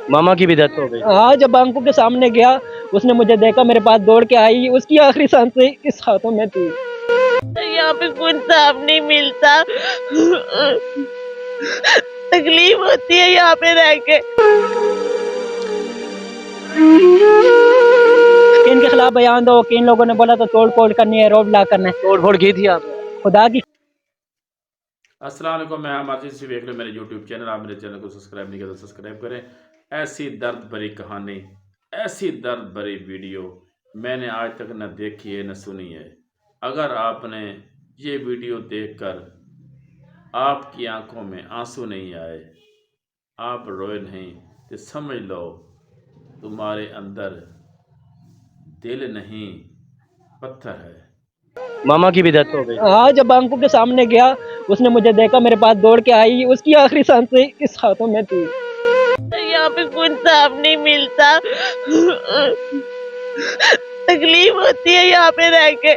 मामा की भी डेथ हो गई। हाँ, जब आंखों के सामने गया, उसने मुझे देखा, मेरे पास दौड़ के आई, उसकी आखिरी सांसें इस हाथों में थी। यहाँ पे कुछ साफ नहीं मिलता। तकलीफ होती है यहाँ पे रह के। इनके खिलाफ बयान दो कि इन लोगों ने बोला तो तोड़ फोड़ करनी है, रोड ब्लॉक करना है। तोड़ फोड़ की थी आपने? खुदा की अस्सलाम वालेकुम, मैं अमरजीत सिंह देख रहे मेरे यूट्यूब चैनल। आप मेरे चैनल को सब्सक्राइब नहीं किया तो सब्सक्राइब करें। ऐसी दर्द भरी कहानी, ऐसी दर्द भरी वीडियो मैंने आज तक न देखी है न सुनी है। अगर आपने ये वीडियो देखकर आपकी आंखों में आंसू नहीं आए, आप रोए नहीं, तो समझ लो तुम्हारे अंदर दिल नहीं पत्थर है। मामा की भी डेथ हो गई। हाँ, जब आंखों के सामने गया, उसने मुझे देखा, मेरे पास दौड़ के आई, उसकी आखिरी सांसें इस हाथों में थी। यहाँ पे कुछ साफ नहीं मिलता। तकलीफ होती है यहाँ पे रह के।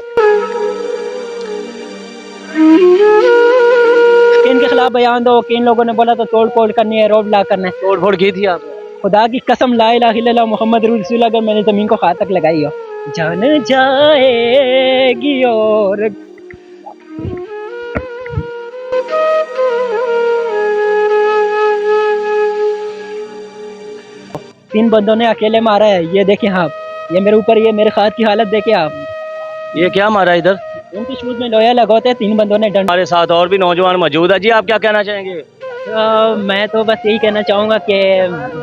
इनके खिलाफ बयान दो कि इन लोगों ने बोला तो तोड़ फोड़ करनी है, रोड ब्लॉक करना है। तोड़ फोड़ की थी आपने? खुदा की कसम, ला इलाहा इल्लल्लाह मोहम्मद रसूलुल्लाह, अगर मैंने जमीन को हाथ तक लगाई हो, जान जाएगी। और तीन बंदों ने अकेले मारा है। ये देखें आप, ये मेरे ऊपर, ये मेरे हाथ की हालत देखें आप। ये क्या मारा इधर? उनके शूज में लोया लगा होते हैं, तीन बंदों ने डंडा। हमारे साथ और भी नौजवान मौजूद है जी, आप क्या कहना चाहेंगे? मैं तो बस यही कहना चाहूँगा कि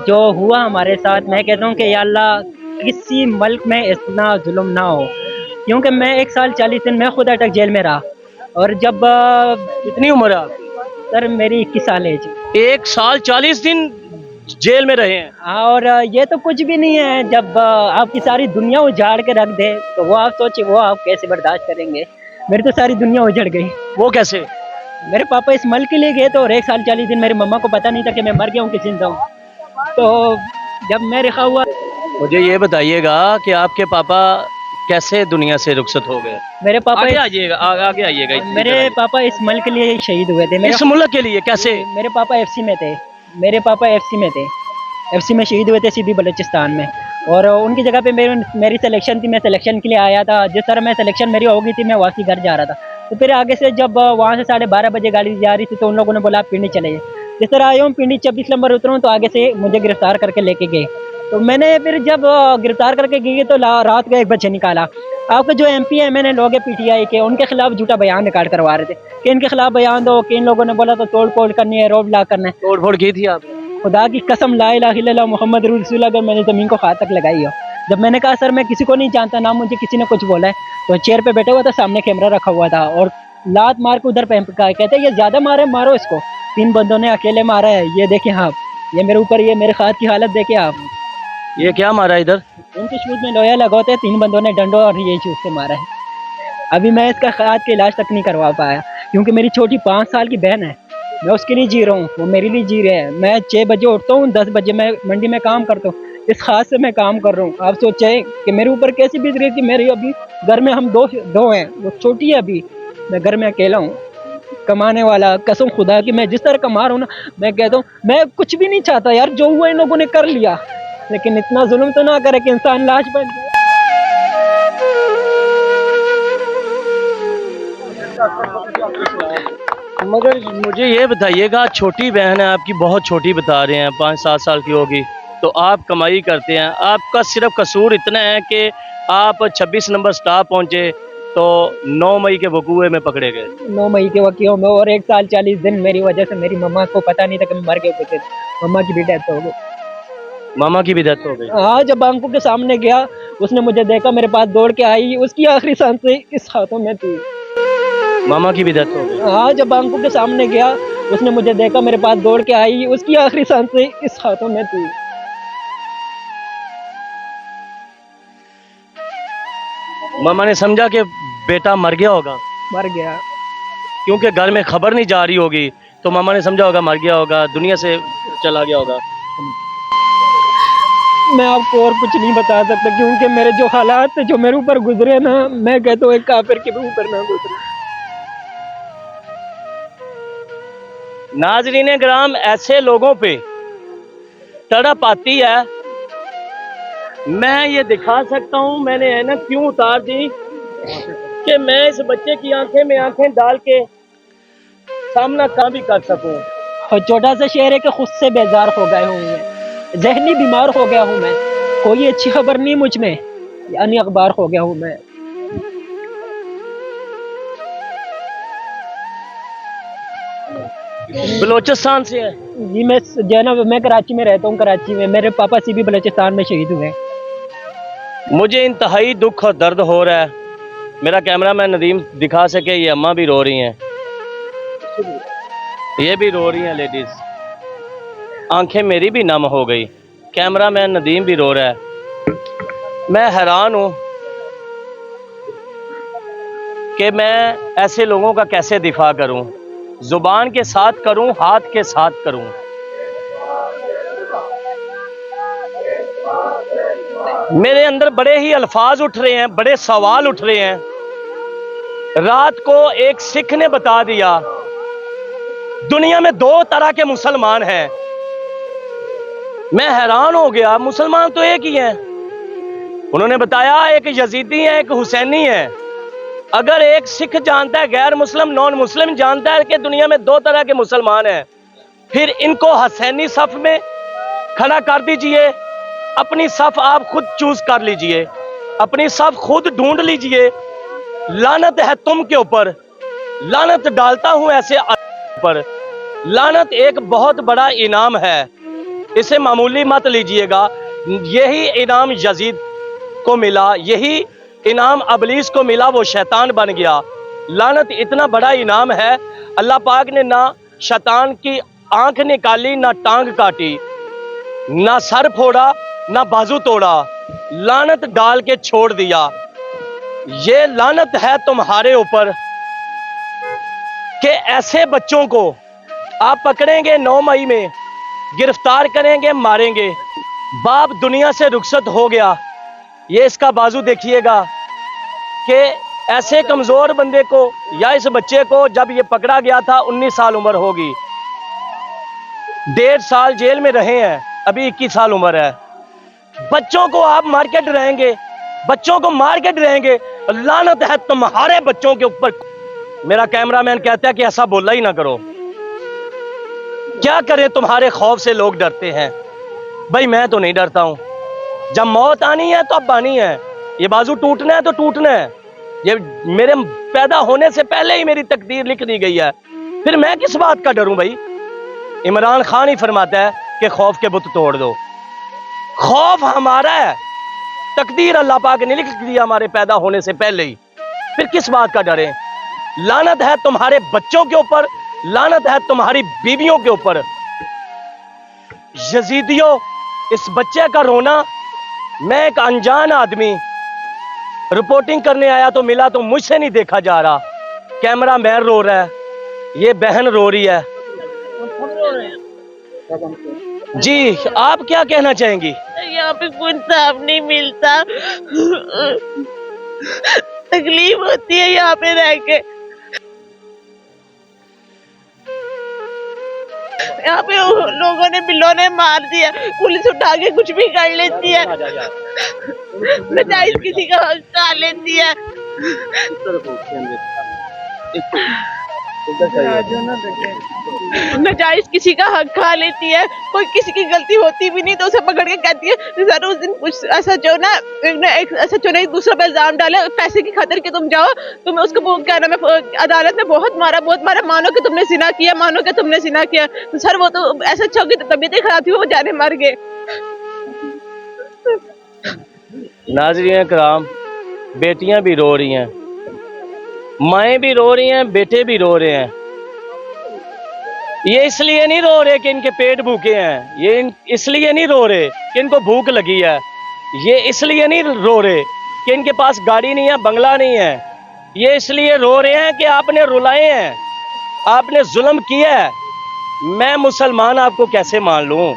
जो हुआ हमारे साथ, मैं कहता हूँ कि या अल्लाह किसी मुल्क में इतना जुल्म ना हो, क्योंकि मैं 1 साल 40 दिन मैं खुद अटक जेल में रहा। और जब कितनी उम्र है आपकी? सर मेरी 21 साल एज। 1 साल 40 दिन जेल में रहे हैं। और ये तो कुछ भी नहीं है। जब आपकी सारी दुनिया उजाड़ के रख दे तो वो आप सोचिए, वो आप कैसे बर्दाश्त करेंगे। मेरी तो सारी दुनिया उजड़ गई। वो कैसे? मेरे पापा इस मुल्क के लिए गए तो, और 1 साल 40 दिन मेरी मम्मा को पता नहीं था कि मैं मर गया हूँ कि जिंदा हूँ। तो जब मैं रिहा हुआ, मुझे ये बताइएगा कि आपके पापा कैसे दुनिया से रुखसत हो गए? मेरे पापा आगे आइएगा, आगे आइएगा। मेरे पापा इस मुल्क के लिए ही शहीद हुए थे। इस मुल्क के लिए कैसे? मेरे पापा एफसी में थे। मेरे पापा एफसी में थे, एफसी में शहीद हुए थे सीधी बलूचिस्तान में। और उनकी जगह पे मेरी सिलेक्शन थी, मैं सिलेक्शन के लिए आया था। जिस तरह मैं सिलेक्शन मेरी हो गई थी, मैं वापसी घर जा रहा था। तो फिर आगे से जब वहाँ से 12:30 बजे गाड़ी जा रही थी, तो उन लोगों ने बोला आप पिंडी चले जाइए। जिस तरह आया हूँ पिंडी 26 नंबर उतरूँ, तो आगे से मुझे गिरफ्तार करके लेके गए। तो मैंने फिर जब गिरफ्तार करके गए तो रात का 1 बजे निकाला। आपके जो MP MN लोग हैं PTI के, उनके खिलाफ झूठा बयान रिकॉर्ड करवा रहे थे कि इनके खिलाफ बयान दो कि इन लोगों ने बोला तो तोड़ फोड़ करनी है, रोड ब्लॉक करना है। तोड़ फोड़ की थी आपने? खुदा की कसम, ला इलाहा इल्लल्लाह मोहम्मद रसूलुल्लाह, अगर मैंने ज़मीन को हाथ तक लगाई हो। जब मैंने कहा सर मैं किसी को नहीं जानता, ना मुझे किसी ने कुछ बोला है, तो चेयर पे बैठा हुआ था, सामने कैमरा रखा हुआ था, और लात मार के उधर फेंका। कहते ये ज़्यादा मारे, मारो इसको। 3 बंदों ने अकेले मारा है। ये देखें आप, ये मेरे ऊपर, ये मेरे हाथ की हालत देखें आप। ये क्या मारा इधर? उनके शूज में लोया लगा होते हैं, 3 बंदों ने डंडों और ये शूज से मारा है। अभी मैं इसका हाथ का इलाज तक नहीं करवा पाया, क्योंकि मेरी छोटी 5 साल की बहन है। मैं उसके लिए जी रहा हूँ, वो मेरे लिए जी रहे हैं। मैं 6 बजे उठता हूँ, 10 बजे मैं मंडी में काम करता हूँ। इस खास से मैं काम कर रहा हूँ। आप सोचें कि मेरे ऊपर कैसी बीत रही है कि मेरी अभी घर में हम दो हैं, वो छोटी है, अभी मैं घर में अकेला हूँ कमाने वाला। कसम खुदा की, मैं जिस तरह कमा रहा हूँ ना, मैं कहता हूँ मैं कुछ भी नहीं चाहता यार, जो हुआ इन लोगों ने कर लिया, लेकिन इतना जुल्म तो ना करे कि इंसान लाश बन जाए। मगर मुझे ये बताइएगा, छोटी बहन है आपकी, बहुत छोटी बता रहे हैं, 5-7 साल की होगी, तो आप कमाई करते हैं। आपका सिर्फ कसूर इतना है कि आप 26 नंबर स्टाफ पहुंचे तो 9 मई के वकूए में पकड़े गए। 9 मई के वकीयों में, और 1 साल 40 दिन मेरी वजह से मेरी मम्मा को पता नहीं था कि मैं मर गया कुछ। मम्मा की भी डेथ हो गई। मामा की भी डेथ हो गई। हाँ, जब आंखों के सामने गया, उसने मुझे देखा, मेरे पास दौड़ के आई, उसकी आखिरी सांसें इस हाथों में थी। मामा की भी डेथ हो गई। हाँ, जब आंखों के सामने गया, उसने मुझे देखा, मेरे पास दौड़ के आई, उसकी आखिरी सांसें इस हाथों में थी। मामा ने समझा कि बेटा मर गया होगा। मर गया, क्योंकि घर में खबर नहीं जा रही होगी, तो मामा ने समझा होगा मर गया होगा, दुनिया से चला गया होगा। मैं आपको और कुछ नहीं बता सकता, क्योंकि मेरे जो हालात जो मेरे ऊपर गुजरे ना, मैं कहता हूँ एक काफिर के भी ऊपर ना गुजरे। नाज़रीन ग्राम, ऐसे लोगों पे तड़प आती है। मैं ये दिखा सकता हूँ, मैंने ऐनक क्यों उतार दी कि मैं इस बच्चे की आंखें में आंखें डाल के सामना काम भी कर सकूं। और छोटा सा शहर है कि खुद से बेजार हो गए हूँ मैं, जहनी बीमार हो गया हूँ मैं, कोई अच्छी खबर नहीं मुझ में, यानी अखबार हो गया हूँ मैं। बलोचिस्तान से है जी, मैं जनाब मैं कराची में रहता हूँ। कराची में मेरे पापा सी भी बलोचिस्तान में शहीद हुए। मुझे इंतहाई दुख और दर्द हो रहा है। मेरा कैमरामैन नदीम दिखा सके, ये अम्मा भी रो रही हैं, ये भी रो रही हैं लेडीज, आंखें मेरी भी नम हो गई। कैमरामैन नदीम भी रो रहा है। मैं हैरान हूं कि मैं ऐसे लोगों का कैसे दिफा करूं, जुबान के साथ करूं, हाथ के साथ करूं। मेरे अंदर बड़े ही अल्फाज उठ रहे हैं, बड़े सवाल उठ रहे हैं। रात को एक सिख ने बता दिया दुनिया में दो तरह के मुसलमान हैं। मैं हैरान हो गया, मुसलमान तो एक ही हैं। उन्होंने बताया एक यजीदी है, एक हुसैनी है। अगर एक सिख जानता है, गैर मुस्लिम नॉन मुस्लिम जानता है कि दुनिया में दो तरह के मुसलमान हैं, फिर इनको हुसैनी सफ में खड़ा कर दीजिए। अपनी सफ आप खुद चूज कर लीजिए, अपनी सफ खुद ढूंढ लीजिए। लानत है तुम के ऊपर, लानत डालता हूं ऐसे पर। लानत एक बहुत बड़ा इनाम है, इसे मामूली मत लीजिएगा। यही इनाम यजीद को मिला, यही इनाम अबलीस को मिला, वो शैतान बन गया। लानत इतना बड़ा इनाम है, अल्लाह पाक ने ना शैतान की आंख निकाली, ना टांग काटी, ना सर फोड़ा, ना बाजू तोड़ा, लानत डाल के छोड़ दिया। ये लानत है तुम्हारे ऊपर कि ऐसे बच्चों को आप पकड़ेंगे, 9 मई में गिरफ्तार करेंगे, मारेंगे। बाप दुनिया से रुखसत हो गया। ये इसका बाजू देखिएगा कि ऐसे कमजोर बंदे को या इस बच्चे को जब ये पकड़ा गया था 19 साल उम्र होगी, 1.5 साल जेल में रहे हैं, अभी 21 साल उम्र है। बच्चों को आप मार्केट रहेंगे, बच्चों को मार्केट रहेंगे। लानत है तुम्हारे बच्चों के ऊपर। मेरा कैमरामैन कहता है कि ऐसा बोला ही ना करो। क्या करें, तुम्हारे खौफ से लोग डरते हैं। भाई मैं तो नहीं डरता हूं। जब मौत आनी है तो अब आनी है, ये बाजू टूटना है तो टूटना है। ये मेरे पैदा होने से पहले ही मेरी तकदीर लिख दी गई है, फिर मैं किस बात का डरूं भाई। इमरान खान ही फरमाता है कि खौफ के बुत तोड़ दो। खौफ हमारा है, तकदीर अल्लाह पाक ने लिख दिया हमारे पैदा होने से पहले ही, फिर किस बात का डरें। लानत है तुम्हारे बच्चों के ऊपर, लानत है तुम्हारी बीवियों के ऊपर। यजीदियों, इस बच्चे का रोना, मैं एक अनजान आदमी रिपोर्टिंग करने आया तो मिला तो मुझसे नहीं देखा जा रहा। कैमरा मैन रो रहा है, ये बहन रो रही है। जी, आप क्या कहना चाहेंगी? यहाँ पे कुछ साफ नहीं मिलता, तकलीफ होती है यहाँ पे रह के। यहाँ पे लोगों ने, बिल्लों ने मार दिया, पुलिस उठा के कुछ भी कर लेती है, नजायज किसी का हक खा लेती है। नजायज किसी का हक खा लेती है। कोई किसी की गलती होती भी नहीं तो उसे पकड़ के कहती है सर उस दिन कुछ ऐसा जो ना एक दूसरे पर इल्जाम डाले पैसे की खातिर कि तुम जाओ, तुम्हें उसको वो क्या नाम है, अदालत में बहुत मारा, मानो कि तुमने जिना किया, मानो कि तुमने जिना किया। तो सर वो तो ऐसा चौकी तबीयत खराब थी, वो जाने मर गए। नाज़रीन कराम, बेटियां भी रो रही हैं, माएँ भी रो रही हैं, बेटे भी रो रहे हैं। ये इसलिए नहीं रो रहे कि इनके पेट भूखे हैं, ये इसलिए नहीं रो रहे कि इनको भूख लगी है, ये इसलिए नहीं रो रहे कि इनके पास गाड़ी नहीं है, बंगला नहीं है। ये इसलिए रो रहे हैं कि आपने रुलाए हैं, आपने जुल्म किया है। मैं मुसलमान आपको कैसे मान लूं?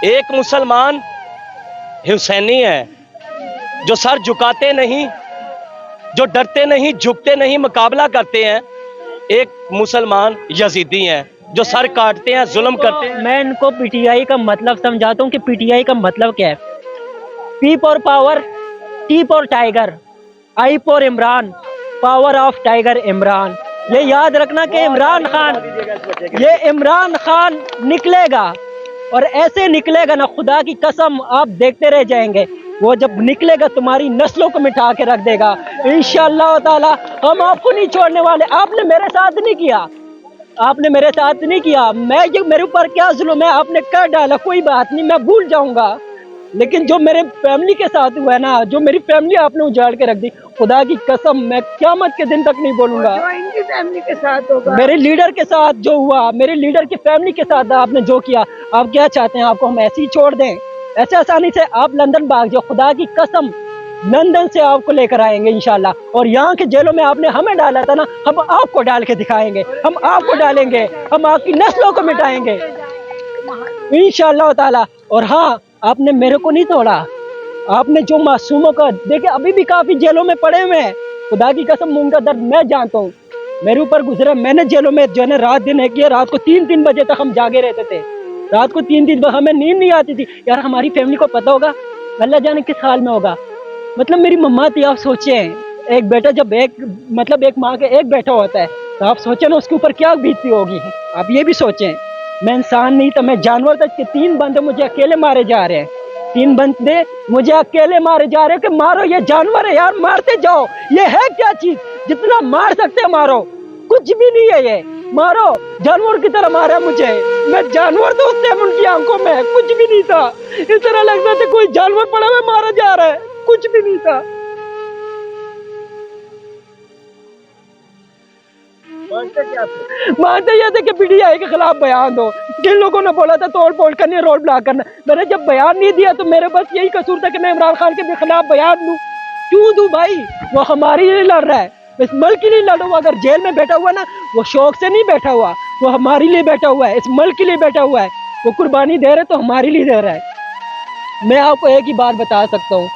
एक मुसलमान हुसैनी है जो सर झुकाते नहीं, जो डरते नहीं, झुकते नहीं, मुकाबला करते हैं। एक मुसलमान यजीदी हैं जो सर काटते हैं, जुल्म करते हैं। मैं इनको पीटीआई का मतलब समझाता हूँ कि पीटीआई का मतलब क्या है। P for power, T for tiger, I for Imran, power of tiger Imran. ये याद रखना कि इमरान खान निकलेगा, और ऐसे निकलेगा ना, खुदा की कसम आप देखते रह जाएंगे। वो जब निकलेगा तुम्हारी नस्लों को मिटा के रख देगा इंशाअल्लाह ताला। हम आपको नहीं छोड़ने वाले। आपने मेरे साथ नहीं किया, आपने मेरे साथ नहीं किया। मैं ये मेरे ऊपर क्या जुल्म है आपने कर डाला, कोई बात नहीं, मैं भूल जाऊंगा। लेकिन जो मेरे फैमिली के साथ हुआ है ना, जो मेरी फैमिली आपने उजाड़ के रख दी, खुदा की कसम मैं क़यामत के दिन तक नहीं बोलूंगा। इनकी फैमिली के साथ होगा, मेरे लीडर के साथ जो हुआ, मेरे लीडर की फैमिली के साथ आपने जो किया, आप क्या चाहते हैं आपको हम ऐसे ही छोड़ दें? ऐसे आसानी से आप लंदन भाग जाओ, खुदा की कसम लंदन से आपको लेकर आएंगे इंशाल्लाह। और यहाँ के जेलों में आपने हमें डाला था ना, हम आपको डाल के दिखाएंगे, हम आपको डालेंगे, हम आपकी नस्लों को मिटाएंगे इंशाल्लाह ताला। और हाँ, आपने मेरे को नहीं तोड़ा, आपने जो मासूमों का देखे अभी भी काफी जेलों में पड़े हुए हैं। खुदा की कसम उनका दर्द मैं जानता हूँ, मेरे ऊपर गुजरा। मैंने जेलों में जो है रात दिन है किया, रात को 3-3 बजे तक हम जागे रहते थे, रात को 3-3 बजे हमें नींद नहीं आती थी। यार हमारी फैमिली को पता होगा, अल्लाह जाने किस हाल में होगा। मतलब मेरी मम्मा थी, आप सोचे एक बेटा जब एक माँ के एक बेटा होता है, तो आप सोचे ना उसके ऊपर क्या बीतती होगी। आप ये भी सोचें, मैं इंसान नहीं था, मैं जानवर था कि 3 बंदे मुझे अकेले मारे जा रहे हैं, 3 बंदे मुझे अकेले मारे जा रहे हैं कि मारो, ये जानवर है यार, मारते जाओ। ये है क्या चीज, जितना मार सकते हैं मारो, कुछ भी नहीं है ये, मारो। जानवर की तरह मारा मुझे, मैं जानवर था उस टाइम उनकी आंखों में, कुछ भी नहीं था। इस तरह लगता था कोई जानवर पड़ा हुआ मारा जा रहा है, कुछ भी नहीं था। मानते ये थे कि पीटीआई के खिलाफ बयान दो। जिन लोगों ने बोला था तोड़ फोड़ करनी, रोड ब्लॉक करना, मैंने जब बयान नहीं दिया तो मेरे बस यही कसूर था कि मैं इमरान खान के भी खिलाफ बयान दूं। क्यों दूं भाई, वो हमारी लिए लड़ रहा है, इस मुल्क के लिए लड़ हुआ। अगर जेल में बैठा हुआ ना, वो शौक से नहीं बैठा हुआ, वो हमारे लिए बैठा हुआ है, इस मुल्क के लिए बैठा हुआ है। वो कुर्बानी दे रहे तो हमारे लिए दे रहा है। मैं आपको एक ही बात बता सकता हूँ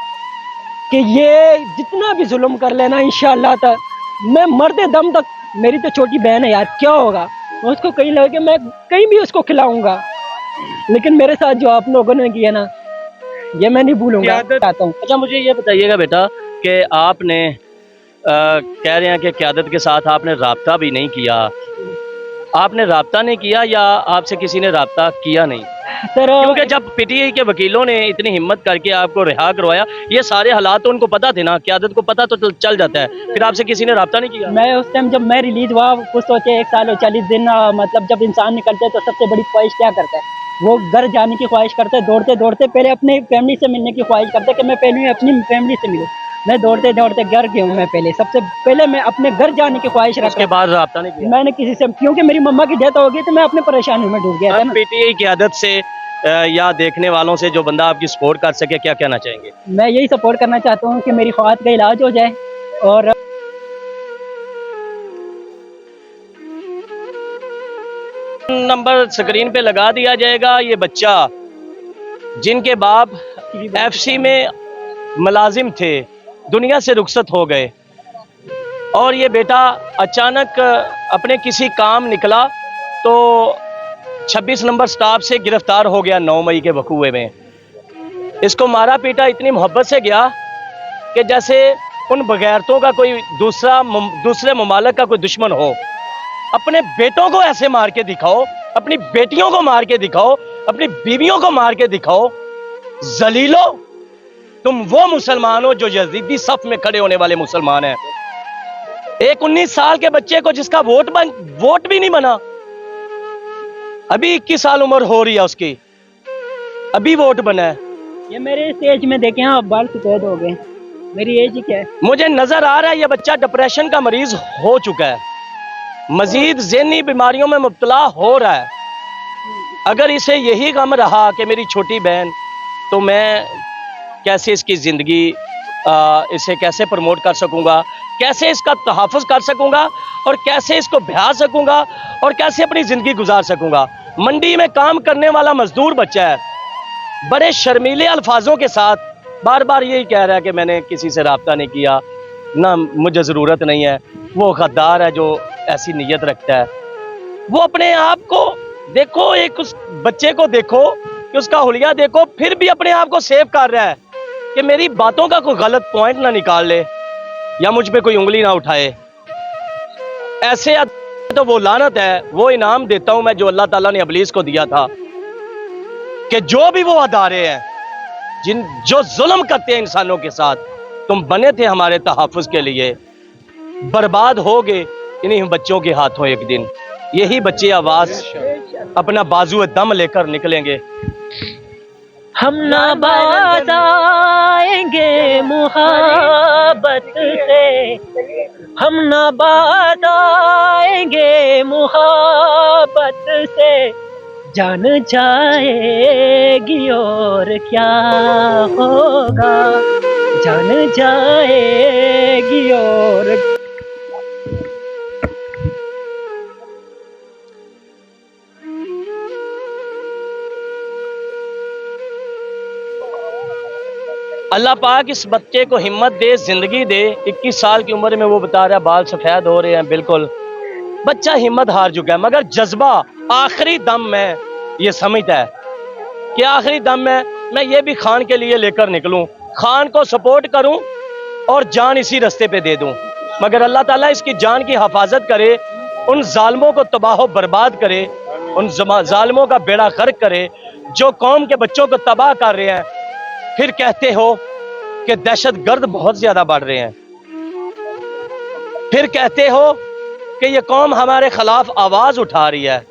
कि ये जितना भी जुल्म कर लेना इंशाअल्लाह तक, मैं मरते दम तक, मेरी तो छोटी बहन है यार, क्या होगा उसको कहीं लगे, मैं कहीं भी उसको खिलाऊंगा। लेकिन मेरे साथ जो आप लोगों ने किया ना, ये मैं नहीं भूलूंगा। अच्छा मुझे ये बताइएगा बेटा कि आपने कह रहे हैं कि क़यादत के साथ आपने राब्ता भी नहीं किया, आपने राब्ता नहीं किया या आपसे किसी ने राब्ता किया नहीं? सर क्योंकि जब पीटीआई के वकीलों ने इतनी हिम्मत करके आपको रिहा करवाया, ये सारे हालात तो उनको पता थे ना, क़यादत को पता तो चल जाता है, फिर आपसे किसी ने राब्ता नहीं किया? मैं उस टाइम जब मैं रिलीज हुआ, कुछ सोचे 1 साल और 40 दिन, मतलब जब इंसान निकलते है तो सबसे बड़ी ख्वाहिश क्या करता है, वो घर जाने की ख्वाहिश करते है। दौड़ते दौड़ते पहले अपने फैमिली से मिलने की ख्वाहिश करते है कि मैं पहले अपनी फैमिली से मिलूँ। मैं दौड़ते दौड़ते घर गया हूँ, मैं पहले सबसे पहले मैं अपने घर जाने की ख्वाहिश रखा। उसके बाद राब्ता नहीं किया? मैंने किसी से, क्योंकि मेरी मम्मा की डेथ हो गई तो मैं अपने परेशानी में डूब गया था ना। पीटीआई क़यादत से या देखने वालों से जो बंदा आपकी सपोर्ट कर सके, क्या कहना चाहेंगे? मैं यही सपोर्ट करना चाहता हूँ कि मेरी ख्वाहिश का इलाज हो जाए। और नंबर स्क्रीन पे लगा दिया जाएगा। ये बच्चा जिनके बाप एफसी में मुलाजिम थे, दुनिया से रुखसत हो गए, और ये बेटा अचानक अपने किसी काम निकला तो 26 नंबर स्टाफ से गिरफ्तार हो गया 9 मई के वकूए में। इसको मारा पीटा इतनी मोहब्बत से गया कि जैसे उन बगैरतों का कोई दूसरे ममालिक का कोई दुश्मन हो। अपने बेटों को ऐसे मार के दिखाओ, अपनी बेटियों को मार के दिखाओ, अपनी बीवियों को मार के दिखाओ। जलीलो, तुम वो मुसलमान हो जो यजीदी सफ में खड़े होने वाले मुसलमान हैं। एक 19 साल के बच्चे को जिसका वोट भी नहीं बना, अभी 21 साल उम्र हो रही है उसकी, अभी वोट बना है। ये मेरे इस एज में देखें, आप बाल सफेद हो गए, मेरी एज ही क्या है। मुझे नजर आ रहा है ये बच्चा डिप्रेशन का मरीज हो चुका है, मजीद ज़हनी बीमारियों में मुब्तला हो रहा है। अगर इसे यही गम रहा कि मेरी छोटी बहन, तो मैं कैसे इसकी ज़िंदगी इसे कैसे प्रमोट कर सकूंगा, कैसे इसका तहफ़्फ़ुज़ कर सकूंगा, और कैसे इसको ब्याह सकूंगा, और कैसे अपनी ज़िंदगी गुजार सकूंगा। मंडी में काम करने वाला मजदूर बच्चा है, बड़े शर्मीले अल्फाजों के साथ बार बार यही कह रहा है कि मैंने किसी से राब्ता नहीं किया, ना मुझे ज़रूरत नहीं है। वो गद्दार है जो ऐसी नीयत रखता है। वो अपने आप को देखो, एक उस बच्चे को देखो कि उसका हुलिया देखो, फिर भी अपने आप को सेव कर रहा है कि मेरी बातों का कोई गलत पॉइंट ना निकाल ले या मुझ पे कोई उंगली ना उठाए। ऐसे तो वो लानत है, वो इनाम देता हूं मैं जो अल्लाह ताला ने इब्लीस को दिया था कि जो भी वो अदारे हैं जो जुल्म करते हैं इंसानों के साथ, तुम बने थे हमारे तहफ़्फ़ुज़ के लिए, बर्बाद होगे इन्हीं बच्चों के हाथों एक दिन। यही बच्चे आवाज अपना बाजू दम लेकर निकलेंगे। हम ना बाज आएंगे मुहब्बत से, हम ना बाज आएंगे मुहब्बत से, जान जाएगी और क्या होगा, जान जाएगी और अल्लाह पाक इस बच्चे को हिम्मत दे, जिंदगी दे। 21 साल की उम्र में वो बता रहा है बाल सफ़ेद हो रहे हैं, बिल्कुल बच्चा हिम्मत हार चुका है, मगर जज्बा आखिरी दम में ये समझता है कि आखिरी दम में मैं ये भी खान के लिए लेकर निकलूं, खान को सपोर्ट करूं और जान इसी रास्ते पे दे दूं। मगर अल्लाह ताला इसकी जान की हिफाजत करे, उन जालिमों को तबाह बर्बाद करे, उन जालिमों का बेड़ा गर्क करे जो कौम के बच्चों को तबाह कर रहे हैं। फिर कहते हो कि दहशतगर्द बहुत ज्यादा बढ़ रहे हैं, फिर कहते हो कि ये कौम हमारे खिलाफ आवाज उठा रही है।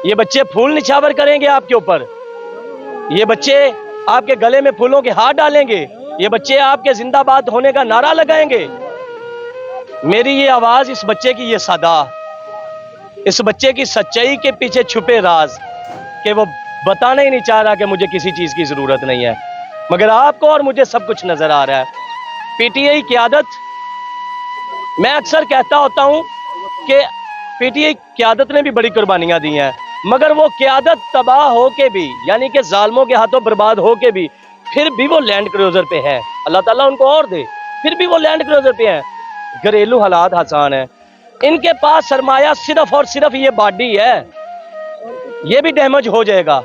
ये बच्चे फूल निछावर करेंगे आपके ऊपर, ये बच्चे आपके गले में फूलों के हाथ डालेंगे, ये बच्चे आपके जिंदाबाद होने का नारा लगाएंगे। मेरी ये आवाज, इस बच्चे की ये सदा, इस बच्चे की सच्चाई के पीछे छुपे राज कि वो बताना ही नहीं चाह रहा कि मुझे किसी चीज की जरूरत नहीं है, मगर आपको और मुझे सब कुछ नजर आ रहा है। पीटीआई क़यादत, मैं अक्सर कहता होता हूं कि पीटीआई क़यादत ने भी बड़ी कुर्बानियां दी हैं, मगर वो क़यादत तबाह हो के भी, यानी कि जालिमों के हाथों बर्बाद हो के भी, फिर भी वो लैंड क्रूजर पे है। अल्लाह ताला उनको और दे, फिर भी वो लैंड क्रूजर पे है। घरेलू हालात आसान है, इनके पास सरमाया सिर्फ और सिर्फ ये बॉडी है, ये भी डैमेज हो जाएगा,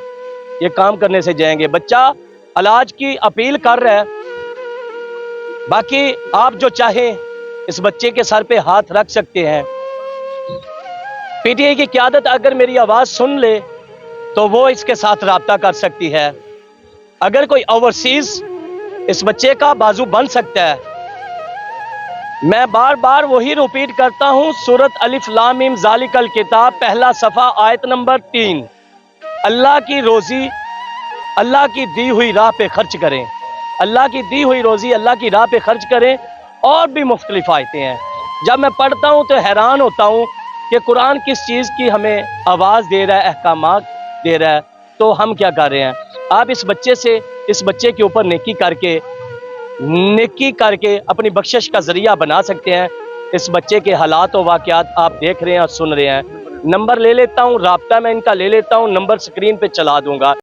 ये काम करने से जाएंगे। बच्चा इलाज की अपील कर रहा है, बाकी आप जो चाहें इस बच्चे के सर पे हाथ रख सकते हैं। पीटीआई की क़यादत अगर मेरी आवाज सुन ले तो वो इसके साथ राब्ता कर सकती है। अगर कोई ओवरसीज इस बच्चे का बाजू बन सकता है, मैं बार बार वही रिपीट करता हूं, सूरत अलिफ लाम मीम ज़ालिकल किताब, पहला सफ़ा, आयत नंबर 3। अल्लाह की रोजी अल्लाह की दी हुई राह पे खर्च करें, अल्लाह की दी हुई रोजी अल्लाह की राह पे खर्च करें। और भी मुख्तलिफ आयतें हैं, जब मैं पढ़ता हूँ तो हैरान होता हूँ कि कुरान किस चीज़ की हमें आवाज़ दे रहा है, अहकामात दे रहा है, तो हम क्या कर रहे हैं। आप इस बच्चे के ऊपर नेकी करके अपनी बख्शिश का जरिया बना सकते हैं। इस बच्चे के हालात और वाक़यात आप देख रहे हैं और सुन रहे हैं। नंबर ले लेता हूँ, राब्ता मैं इनका ले लेता हूँ, नंबर स्क्रीन पे चला दूंगा।